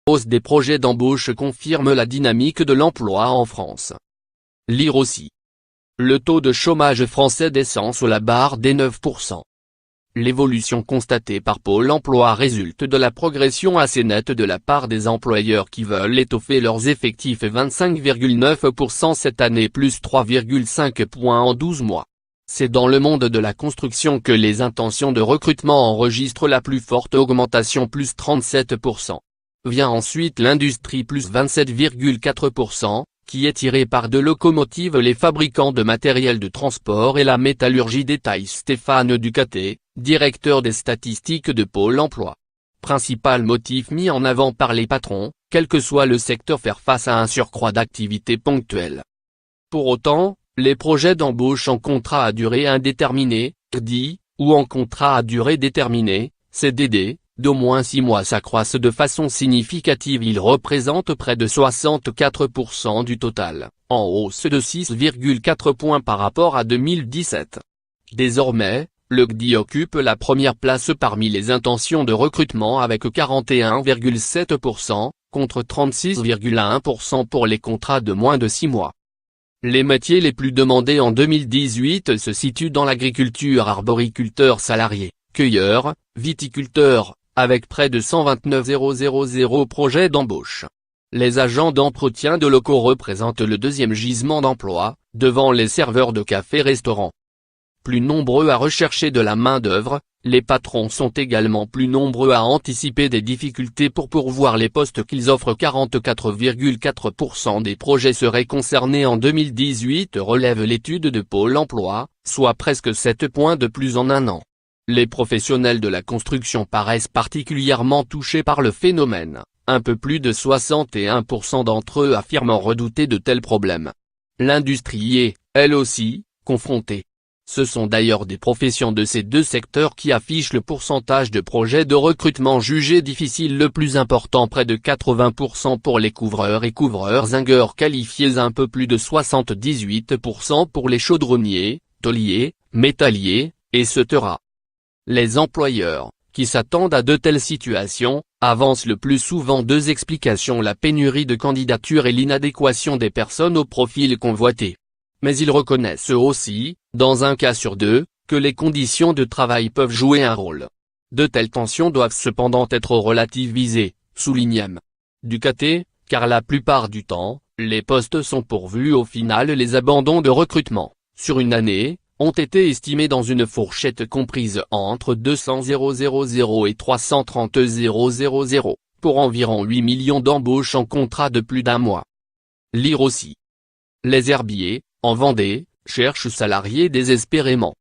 Hausse des projets d'embauche confirme la dynamique de l'emploi en France. Lire aussi. Le taux de chômage français descend sous la barre des 9%. L'évolution constatée par Pôle emploi résulte de la progression assez nette de la part des employeurs qui veulent étoffer leurs effectifs, 25,9% cette année plus 3,5 points en 12 mois. C'est dans le monde de la construction que les intentions de recrutement enregistrent la plus forte augmentation plus 37%. Vient ensuite l'industrie plus 27,4%, qui est tirée par de locomotives, les fabricants de matériel de transport et la métallurgie, détaille Stéphane Ducaté, directeur des statistiques de Pôle emploi. Principal motif mis en avant par les patrons, quel que soit le secteur, faire face à un surcroît d'activité ponctuelle. Pour autant, les projets d'embauche en contrat à durée indéterminée, CDI, ou en contrat à durée déterminée, CDD, d'au moins 6 mois s'accroissent de façon significative. Ils représentent près de 64% du total, en hausse de 6,4 points par rapport à 2017. Désormais, le CDI occupe la première place parmi les intentions de recrutement avec 41,7%, contre 36,1% pour les contrats de moins de 6 mois. Les métiers les plus demandés en 2018 se situent dans l'agriculture, arboriculteurs salariés, cueilleurs, viticulteurs, avec près de 129 000 projets d'embauche. Les agents d'entretien de locaux représentent le deuxième gisement d'emploi, devant les serveurs de cafés-restaurants. Plus nombreux à rechercher de la main-d'œuvre, les patrons sont également plus nombreux à anticiper des difficultés pour pourvoir les postes qu'ils offrent. 44,4% des projets seraient concernés en 2018, relève l'étude de Pôle emploi, soit presque 7 points de plus en un an. Les professionnels de la construction paraissent particulièrement touchés par le phénomène, un peu plus de 61% d'entre eux affirmant redouter de tels problèmes. L'industrie est, elle aussi, confrontée. Ce sont d'ailleurs des professions de ces deux secteurs qui affichent le pourcentage de projets de recrutement jugés difficiles le plus important, près de 80% pour les couvreurs et couvreurs-zingueurs qualifiés, un peu plus de 78% pour les chaudronniers, tôliers, métalliers, et etc. Les employeurs, qui s'attendent à de telles situations, avancent le plus souvent deux explications: la pénurie de candidatures et l'inadéquation des personnes au profil convoité. Mais ils reconnaissent aussi, dans un cas sur deux, que les conditions de travail peuvent jouer un rôle. De telles tensions doivent cependant être relativisées, souligne M. Ducaté, car la plupart du temps, les postes sont pourvus. Au final, les abandons de recrutement, sur une année, ont été estimés dans une fourchette comprise entre 200 000 et 330 000, pour environ 8 millions d'embauches en contrat de plus d'un mois. Lire aussi. Les herbiers, en Vendée, cherchent salariés désespérément.